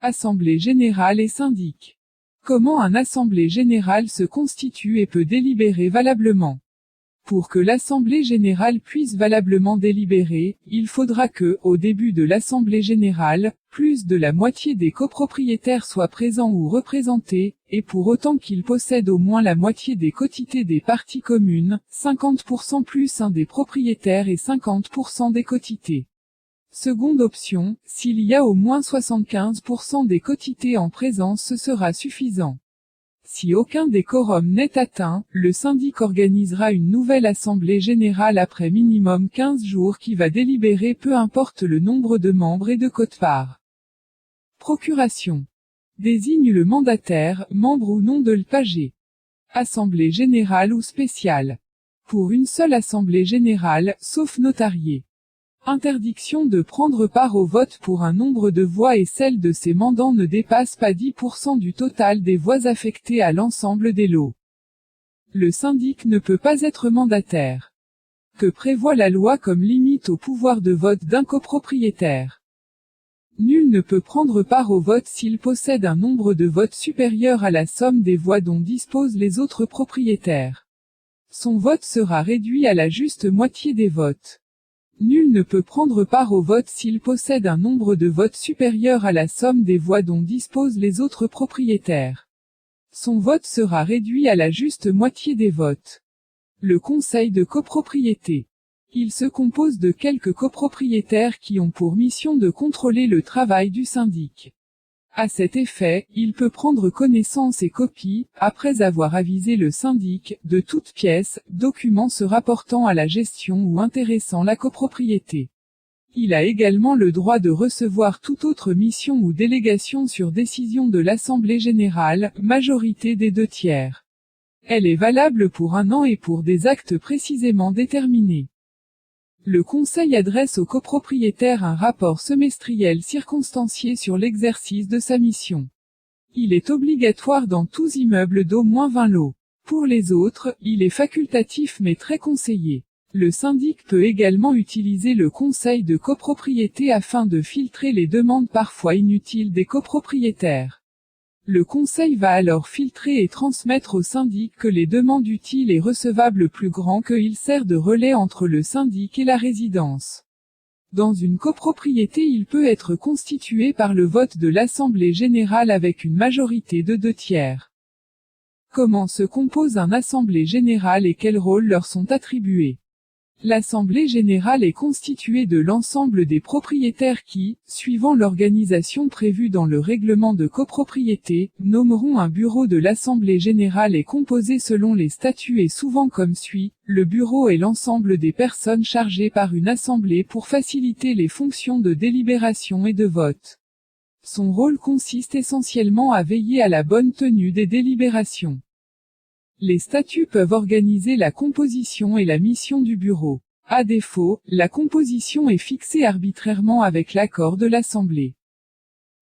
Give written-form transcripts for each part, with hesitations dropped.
Assemblée générale et syndic. Comment un assemblée générale se constitue et peut délibérer valablement? Pour que l'assemblée générale puisse valablement délibérer, il faudra que, au début de l'assemblée générale, plus de la moitié des copropriétaires soient présents ou représentés, et pour autant qu'ils possèdent au moins la moitié des quotités des parties communes, 50% plus un des propriétaires et 50% des quotités. Seconde option, s'il y a au moins 75% des quotités en présence, ce sera suffisant. Si aucun des quorums n'est atteint, le syndic organisera une nouvelle assemblée générale après minimum 15 jours qui va délibérer peu importe le nombre de membres et de quote-parts. Procuration. Désigne le mandataire, membre ou non de l'PAG. Assemblée générale ou spéciale. Pour une seule assemblée générale, sauf notarié. Interdiction de prendre part au vote pour un nombre de voix et celle de ses mandants ne dépasse pas 10% du total des voix affectées à l'ensemble des lots. Le syndic ne peut pas être mandataire. Que prévoit la loi comme limite au pouvoir de vote d'un copropriétaire? Nul ne peut prendre part au vote s'il possède un nombre de votes supérieur à la somme des voix dont disposent les autres propriétaires. Son vote sera réduit à la juste moitié des votes. Nul ne peut prendre part au vote s'il possède un nombre de votes supérieur à la somme des voix dont disposent les autres propriétaires. Son vote sera réduit à la juste moitié des votes. Le conseil de copropriété. Il se compose de quelques copropriétaires qui ont pour mission de contrôler le travail du syndic. À cet effet, il peut prendre connaissance et copie, après avoir avisé le syndic, de toute pièce, document se rapportant à la gestion ou intéressant la copropriété. Il a également le droit de recevoir toute autre mission ou délégation sur décision de l'Assemblée générale, majorité des 2/3. Elle est valable pour 1 an et pour des actes précisément déterminés. Le Conseil adresse au copropriétaire un rapport semestriel circonstancié sur l'exercice de sa mission. Il est obligatoire dans tous immeubles d'au moins 20 lots. Pour les autres, il est facultatif mais très conseillé. Le syndic peut également utiliser le conseil de copropriété afin de filtrer les demandes parfois inutiles des copropriétaires. Le conseil va alors filtrer et transmettre au syndic que les demandes utiles et recevables plus grand qu'il sert de relais entre le syndic et la résidence. Dans une copropriété, il peut être constitué par le vote de l'Assemblée générale avec une majorité de 2/3. Comment se compose un assemblée générale et quels rôles leur sont attribués? L'Assemblée générale est constituée de l'ensemble des propriétaires qui, suivant l'organisation prévue dans le règlement de copropriété, nommeront un bureau de l'Assemblée générale et composé selon les statuts et souvent comme suit. Le bureau est l'ensemble des personnes chargées par une assemblée pour faciliter les fonctions de délibération et de vote. Son rôle consiste essentiellement à veiller à la bonne tenue des délibérations. Les statuts peuvent organiser la composition et la mission du bureau. À défaut, la composition est fixée arbitrairement avec l'accord de l'Assemblée.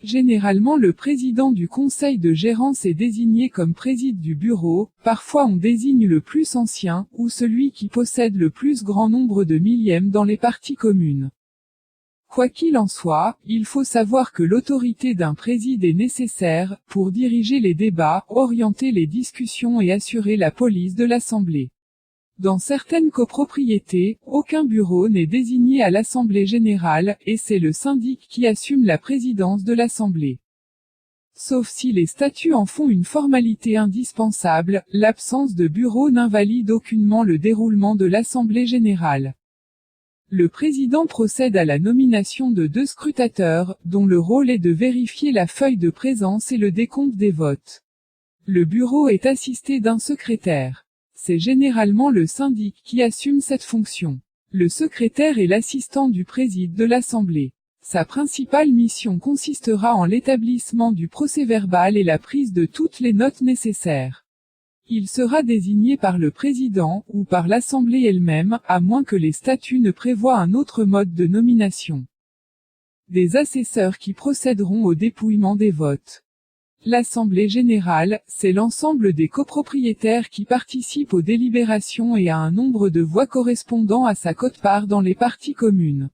Généralement, le président du conseil de gérance est désigné comme président du bureau, parfois on désigne le plus ancien, ou celui qui possède le plus grand nombre de millièmes dans les parties communes. Quoi qu'il en soit, il faut savoir que l'autorité d'un président est nécessaire, pour diriger les débats, orienter les discussions et assurer la police de l'Assemblée. Dans certaines copropriétés, aucun bureau n'est désigné à l'Assemblée générale, et c'est le syndic qui assume la présidence de l'Assemblée. Sauf si les statuts en font une formalité indispensable, l'absence de bureau n'invalide aucunement le déroulement de l'Assemblée générale. Le président procède à la nomination de 2 scrutateurs, dont le rôle est de vérifier la feuille de présence et le décompte des votes. Le bureau est assisté d'un secrétaire. C'est généralement le syndic qui assume cette fonction. Le secrétaire est l'assistant du président de l'Assemblée. Sa principale mission consistera en l'établissement du procès-verbal et la prise de toutes les notes nécessaires. Il sera désigné par le président, ou par l'Assemblée elle-même, à moins que les statuts ne prévoient un autre mode de nomination. Des assesseurs qui procéderont au dépouillement des votes. L'Assemblée générale, c'est l'ensemble des copropriétaires qui participent aux délibérations et à un nombre de voix correspondant à sa quote-part dans les parties communes.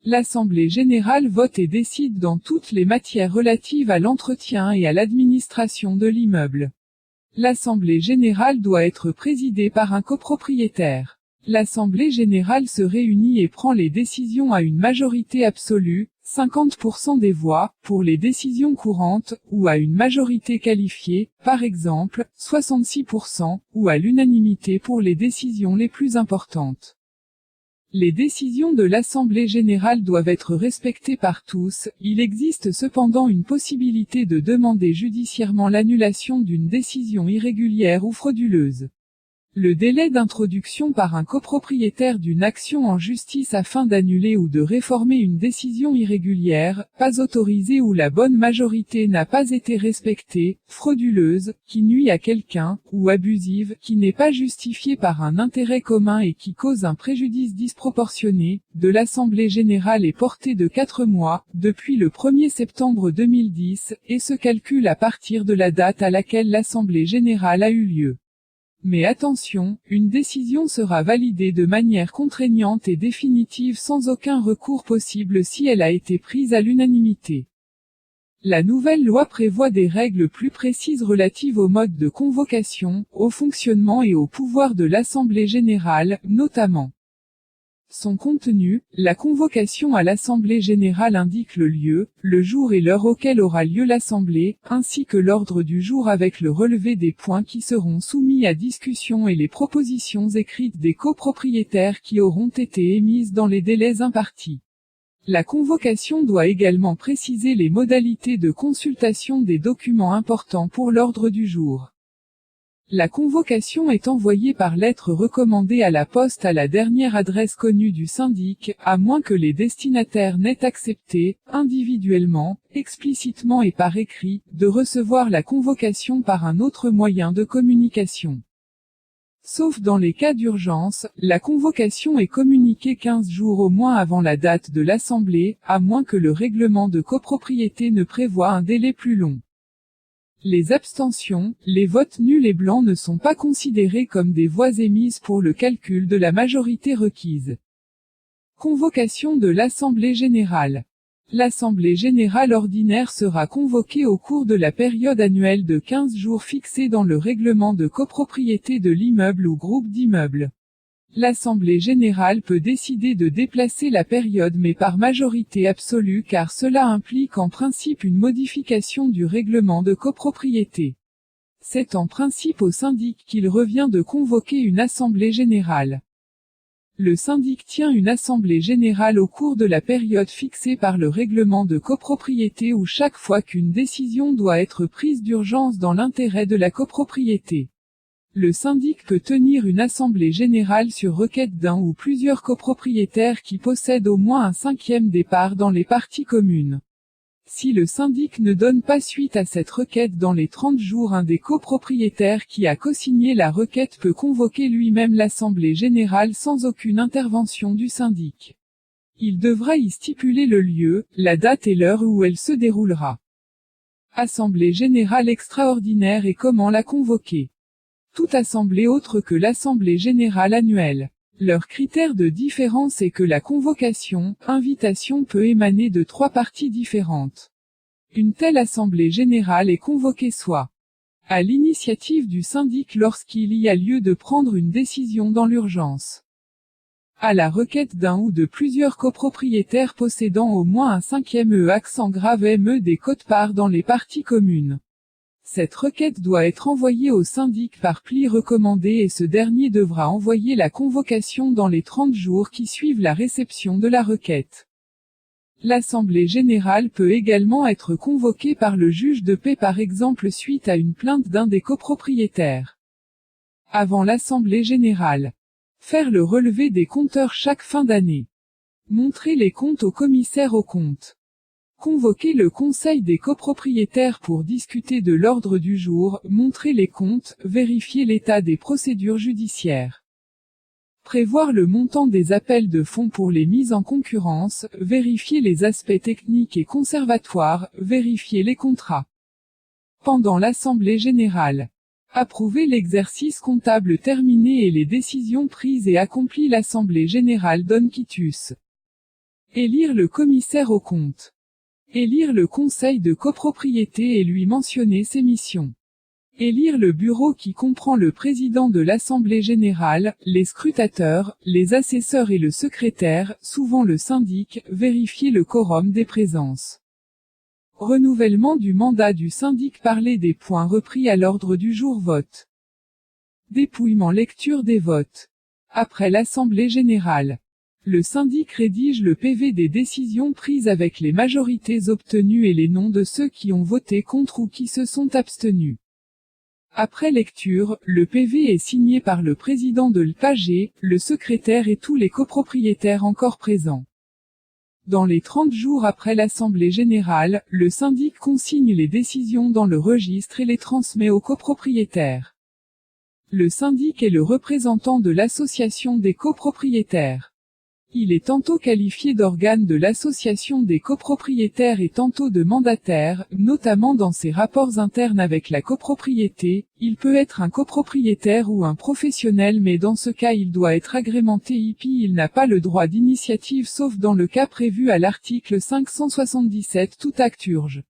L'Assemblée générale vote et décide dans toutes les matières relatives à l'entretien et à l'administration de l'immeuble. L'Assemblée générale doit être présidée par un copropriétaire. L'Assemblée générale se réunit et prend les décisions à une majorité absolue, 50% des voix, pour les décisions courantes, ou à une majorité qualifiée, par exemple, 66%, ou à l'unanimité pour les décisions les plus importantes. Les décisions de l'Assemblée générale doivent être respectées par tous, il existe cependant une possibilité de demander judiciairement l'annulation d'une décision irrégulière ou frauduleuse. Le délai d'introduction par un copropriétaire d'une action en justice afin d'annuler ou de réformer une décision irrégulière, pas autorisée ou la bonne majorité n'a pas été respectée, frauduleuse, qui nuit à quelqu'un, ou abusive, qui n'est pas justifiée par un intérêt commun et qui cause un préjudice disproportionné, de l'Assemblée générale est portée de 4 mois, depuis le 1er septembre 2010, et se calcule à partir de la date à laquelle l'Assemblée générale a eu lieu. Mais attention, une décision sera validée de manière contraignante et définitive sans aucun recours possible si elle a été prise à l'unanimité. La nouvelle loi prévoit des règles plus précises relatives au mode de convocation, au fonctionnement et au pouvoir de l'Assemblée générale, notamment. Son contenu, la convocation à l'Assemblée générale indique le lieu, le jour et l'heure auquel aura lieu l'Assemblée, ainsi que l'ordre du jour avec le relevé des points qui seront soumis à discussion et les propositions écrites des copropriétaires qui auront été émises dans les délais impartis. La convocation doit également préciser les modalités de consultation des documents importants pour l'ordre du jour. La convocation est envoyée par lettre recommandée à la poste à la dernière adresse connue du syndic, à moins que les destinataires n'aient accepté, individuellement, explicitement et par écrit, de recevoir la convocation par un autre moyen de communication. Sauf dans les cas d'urgence, la convocation est communiquée 15 jours au moins avant la date de l'Assemblée, à moins que le règlement de copropriété ne prévoie un délai plus long. Les abstentions, les votes nuls et blancs ne sont pas considérés comme des voix émises pour le calcul de la majorité requise. Convocation de l'Assemblée générale. L'Assemblée générale ordinaire sera convoquée au cours de la période annuelle de 15 jours fixée dans le règlement de copropriété de l'immeuble ou groupe d'immeubles. L'Assemblée générale peut décider de déplacer la période mais par majorité absolue car cela implique en principe une modification du règlement de copropriété. C'est en principe au syndic qu'il revient de convoquer une assemblée générale. Le syndic tient une assemblée générale au cours de la période fixée par le règlement de copropriété ou chaque fois qu'une décision doit être prise d'urgence dans l'intérêt de la copropriété. Le syndic peut tenir une assemblée générale sur requête d'un ou plusieurs copropriétaires qui possèdent au moins un 5e des parts dans les parties communes. Si le syndic ne donne pas suite à cette requête dans les 30 jours, un des copropriétaires qui a cosigné la requête peut convoquer lui-même l'assemblée générale sans aucune intervention du syndic. Il devra y stipuler le lieu, la date et l'heure où elle se déroulera. Assemblée générale extraordinaire et comment la convoquer. Toute assemblée autre que l'assemblée générale annuelle. Leur critère de différence est que la convocation, invitation peut émaner de 3 parties différentes. Une telle assemblée générale est convoquée soit à l'initiative du syndic lorsqu'il y a lieu de prendre une décision dans l'urgence, à la requête d'un ou de plusieurs copropriétaires possédant au moins un 5e accent grave ME des quotes-parts dans les parties communes. Cette requête doit être envoyée au syndic par pli recommandé et ce dernier devra envoyer la convocation dans les 30 jours qui suivent la réception de la requête. L'Assemblée générale peut également être convoquée par le juge de paix par exemple suite à une plainte d'un des copropriétaires. Avant l'Assemblée générale. Faire le relevé des compteurs chaque fin d'année. Montrer les comptes au commissaire aux comptes. Convoquer le conseil des copropriétaires pour discuter de l'ordre du jour, montrer les comptes, vérifier l'état des procédures judiciaires. Prévoir le montant des appels de fonds pour les mises en concurrence, vérifier les aspects techniques et conservatoires, vérifier les contrats. Pendant l'Assemblée générale. Approuver l'exercice comptable terminé et les décisions prises et accomplies. L'Assemblée générale donne quitus. Élire le commissaire aux comptes. Élire le conseil de copropriété et lui mentionner ses missions. Élire le bureau qui comprend le président de l'Assemblée générale, les scrutateurs, les assesseurs et le secrétaire, souvent le syndic, vérifier le quorum des présences. Renouvellement du mandat du syndic. Parler des points repris à l'ordre du jour. Vote. Dépouillement. Lecture des votes. Après l'Assemblée générale. Le syndic rédige le PV des décisions prises avec les majorités obtenues et les noms de ceux qui ont voté contre ou qui se sont abstenus. Après lecture, le PV est signé par le président de l'AG, le secrétaire et tous les copropriétaires encore présents. Dans les 30 jours après l'Assemblée générale, le syndic consigne les décisions dans le registre et les transmet aux copropriétaires. Le syndic est le représentant de l'association des copropriétaires. Il est tantôt qualifié d'organe de l'association des copropriétaires et tantôt de mandataire, notamment dans ses rapports internes avec la copropriété. Il peut être un copropriétaire ou un professionnel, mais dans ce cas il doit être agrémenté IPI. Il n'a pas le droit d'initiative sauf dans le cas prévu à l'article 577. Tout acte urge.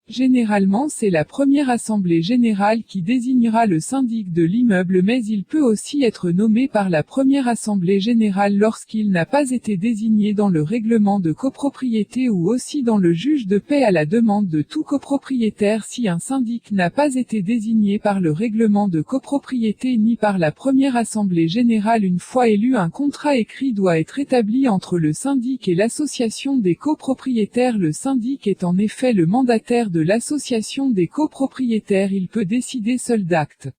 Généralement c'est la première assemblée générale qui désignera le syndic de l'immeuble, mais il peut aussi être nommé par la première assemblée générale lorsqu'il n'a pas été désigné dans le règlement de copropriété ou aussi dans le juge de paix à la demande de tout copropriétaire. Si un syndic n'a pas été désigné par le règlement de copropriété ni par la première assemblée générale, une fois élu, un contrat écrit doit être établi entre le syndic et l'association des copropriétaires. Le syndic est en effet le mandataire de l'association des copropriétaires. Il peut décider seul d'actes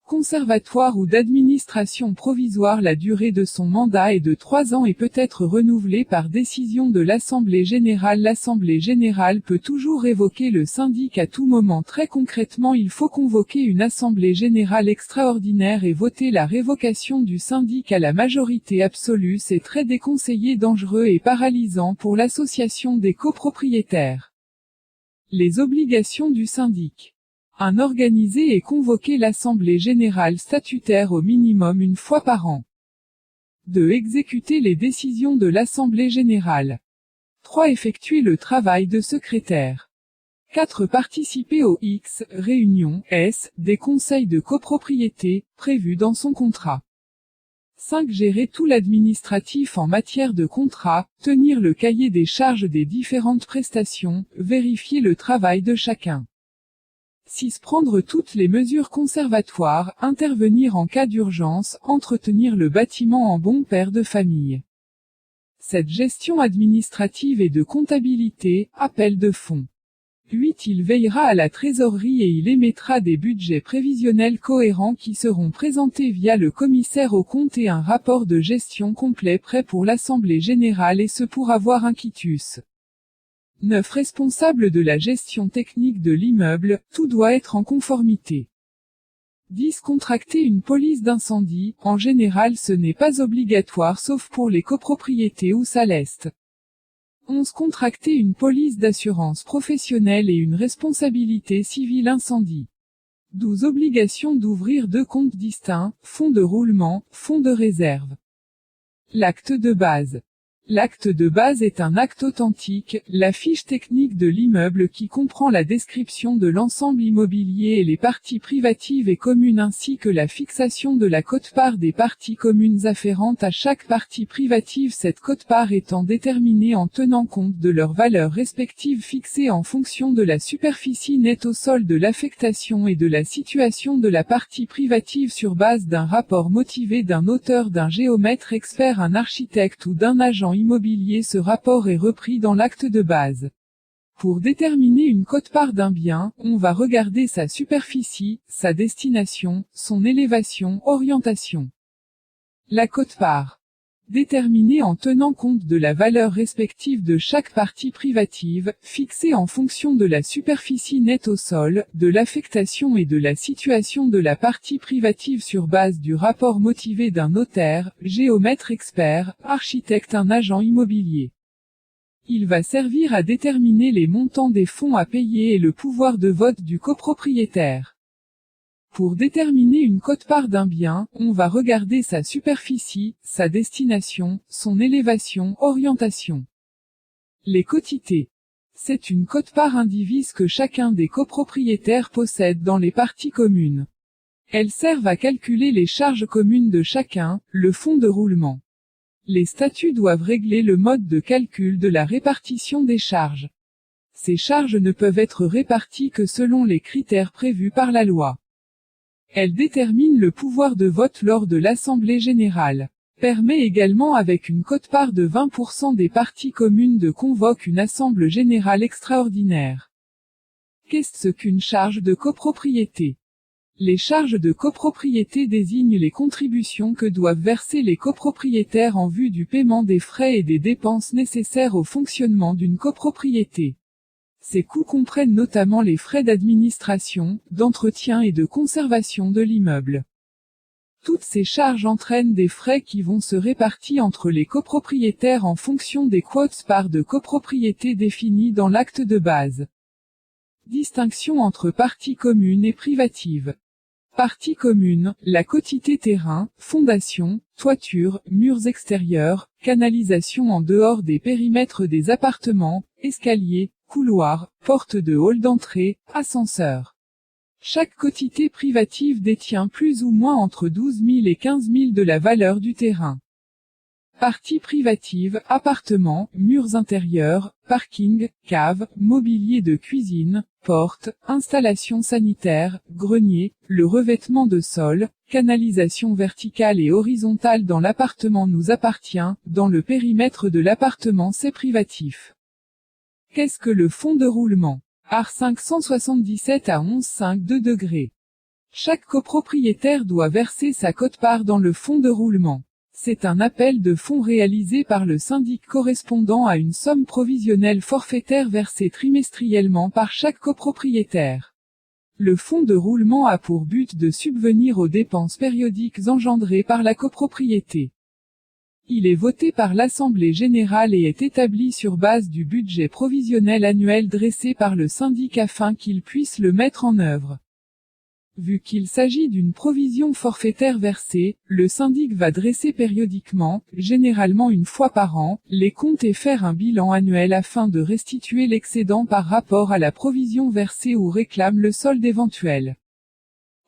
conservatoires ou d'administration provisoire. La durée de son mandat est de 3 ans et peut être renouvelée par décision de l'Assemblée générale. L'Assemblée générale peut toujours révoquer le syndic à tout moment. Très concrètement, il faut convoquer une Assemblée générale extraordinaire et voter la révocation du syndic à la majorité absolue. C'est très déconseillé, dangereux et paralysant pour l'association des copropriétaires. Les obligations du syndic. 1. Organiser et convoquer l'Assemblée générale statutaire au minimum une fois par an. 2. Exécuter les décisions de l'Assemblée générale. 3. Effectuer le travail de secrétaire. 4. Participer aux X réunions des conseils de copropriété, prévus dans son contrat. 5. Gérer tout l'administratif en matière de contrat, tenir le cahier des charges des différentes prestations, vérifier le travail de chacun. 6. Prendre toutes les mesures conservatoires, intervenir en cas d'urgence, entretenir le bâtiment en bon père de famille. 7. Gestion administrative et de comptabilité, appel de fonds. 8. Il veillera à la trésorerie et il émettra des budgets prévisionnels cohérents qui seront présentés via le commissaire aux comptes et un rapport de gestion complet prêt pour l'Assemblée générale, et ce pour avoir un quitus. 9. Responsable de la gestion technique de l'immeuble, tout doit être en conformité. 10. Contracter une police d'incendie, en général ce n'est pas obligatoire sauf pour les copropriétés où ça l'est. 11. Contracter une police d'assurance professionnelle et une responsabilité civile incendie. 12. Obligation d'ouvrir 2 comptes distincts, fonds de roulement, fonds de réserve. L'acte de base. L'acte de base est un acte authentique, la fiche technique de l'immeuble qui comprend la description de l'ensemble immobilier et les parties privatives et communes ainsi que la fixation de la quote-part des parties communes afférentes à chaque partie privative, cette quote-part étant déterminée en tenant compte de leurs valeurs respectives fixées en fonction de la superficie nette au sol, de l'affectation et de la situation de la partie privative sur base d'un rapport motivé d'un auteur, d'un géomètre expert, un architecte ou d'un agent immobilier. Ce rapport est repris dans l'acte de base. Pour déterminer une quote-part d'un bien, on va regarder sa superficie, sa destination, son élévation, orientation. La quote-part. Déterminée en tenant compte de la valeur respective de chaque partie privative, fixée en fonction de la superficie nette au sol, de l'affectation et de la situation de la partie privative sur base du rapport motivé d'un notaire, géomètre expert, architecte, un agent immobilier. Il va servir à déterminer les montants des fonds à payer et le pouvoir de vote du copropriétaire. Pour déterminer une quote-part d'un bien, on va regarder sa superficie, sa destination, son élévation, orientation. Les quotités. C'est une quote-part indivise que chacun des copropriétaires possède dans les parties communes. Elles servent à calculer les charges communes de chacun, le fonds de roulement. Les statuts doivent régler le mode de calcul de la répartition des charges. Ces charges ne peuvent être réparties que selon les critères prévus par la loi. Elles déterminent le pouvoir de vote lors de l'Assemblée générale. Permet également avec une quote-part de 20% des parties communes de convoquer une Assemblée générale extraordinaire. Qu'est-ce qu'une charge de copropriété? Les charges de copropriété désignent les contributions que doivent verser les copropriétaires en vue du paiement des frais et des dépenses nécessaires au fonctionnement d'une copropriété. Ces coûts comprennent notamment les frais d'administration, d'entretien et de conservation de l'immeuble. Toutes ces charges entraînent des frais qui vont se répartir entre les copropriétaires en fonction des quotes-parts de copropriété définies dans l'acte de base. Distinction entre parties communes et privatives. Partie commune, la quotité terrain, fondation, toiture, murs extérieurs, canalisation en dehors des périmètres des appartements, escaliers, couloirs, portes de hall d'entrée, ascenseurs. Chaque quotité privative détient plus ou moins entre 12 000 et 15 000 de la valeur du terrain. Partie privative, appartements, murs intérieurs, parking, cave, mobilier de cuisine, portes, installations sanitaires, grenier, le revêtement de sol, canalisation verticale et horizontale dans l'appartement nous appartient, dans le périmètre de l'appartement c'est privatif. Qu'est-ce que le fonds de roulement? Art 577 à 11,5 degrés. Chaque copropriétaire doit verser sa quote-part dans le fonds de roulement. C'est un appel de fonds réalisé par le syndic correspondant à une somme provisionnelle forfaitaire versée trimestriellement par chaque copropriétaire. Le fonds de roulement a pour but de subvenir aux dépenses périodiques engendrées par la copropriété. Il est voté par l'Assemblée générale et est établi sur base du budget provisionnel annuel dressé par le syndic afin qu'il puisse le mettre en œuvre. Vu qu'il s'agit d'une provision forfaitaire versée, le syndic va dresser périodiquement, généralement une fois par an, les comptes et faire un bilan annuel afin de restituer l'excédent par rapport à la provision versée ou réclame le solde éventuel.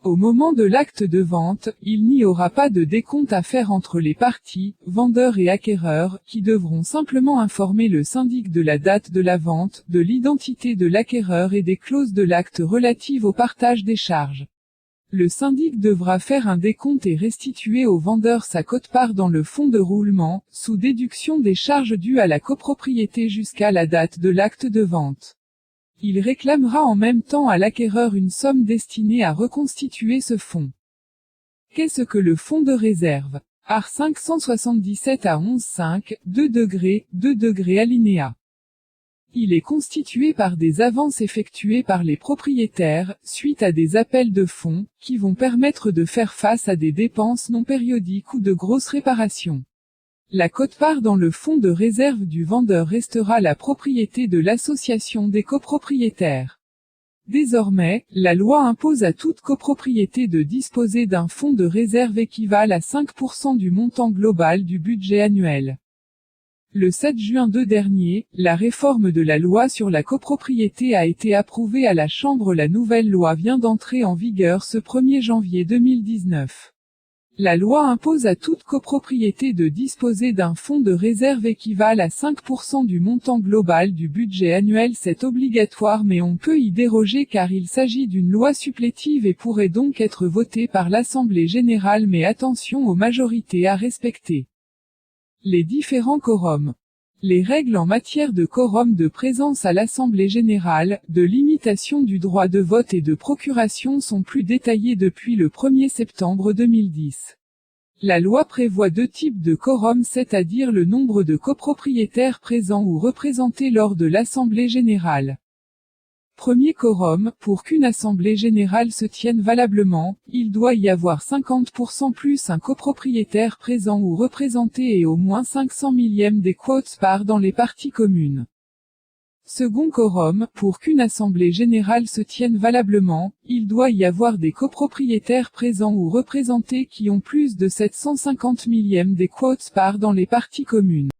Au moment de l'acte de vente, il n'y aura pas de décompte à faire entre les parties, vendeurs et acquéreurs, qui devront simplement informer le syndic de la date de la vente, de l'identité de l'acquéreur et des clauses de l'acte relatives au partage des charges. Le syndic devra faire un décompte et restituer au vendeur sa quote-part dans le fonds de roulement, sous déduction des charges dues à la copropriété jusqu'à la date de l'acte de vente. Il réclamera en même temps à l'acquéreur une somme destinée à reconstituer ce fonds. Qu'est-ce que le fonds de réserve? Art 577 à 11,5, 2 degrés alinéa. Il est constitué par des avances effectuées par les propriétaires, suite à des appels de fonds, qui vont permettre de faire face à des dépenses non périodiques ou de grosses réparations. La quote-part dans le fonds de réserve du vendeur restera la propriété de l'association des copropriétaires. Désormais, la loi impose à toute copropriété de disposer d'un fonds de réserve équivalent à 5% du montant global du budget annuel. Le 7 juin dernier, la réforme de la loi sur la copropriété a été approuvée à la Chambre. La nouvelle loi vient d'entrer en vigueur ce 1er janvier 2019. La loi impose à toute copropriété de disposer d'un fonds de réserve équivalent à 5% du montant global du budget annuel. C'est obligatoire mais on peut y déroger car il s'agit d'une loi supplétive et pourrait donc être votée par l'Assemblée générale mais attention aux majorités à respecter. Les différents quorums. Les règles en matière de quorum de présence à l'Assemblée générale, de limitation du droit de vote et de procuration sont plus détaillées depuis le 1er septembre 2010. La loi prévoit deux types de quorum, c'est-à-dire le nombre de copropriétaires présents ou représentés lors de l'Assemblée générale. Premier quorum, pour qu'une assemblée générale se tienne valablement, il doit y avoir 50% plus un copropriétaire présent ou représenté et au moins 500 millièmes des quotes-parts dans les parties communes. Second quorum, pour qu'une assemblée générale se tienne valablement, il doit y avoir des copropriétaires présents ou représentés qui ont plus de 750 millièmes des quotes-parts dans les parties communes.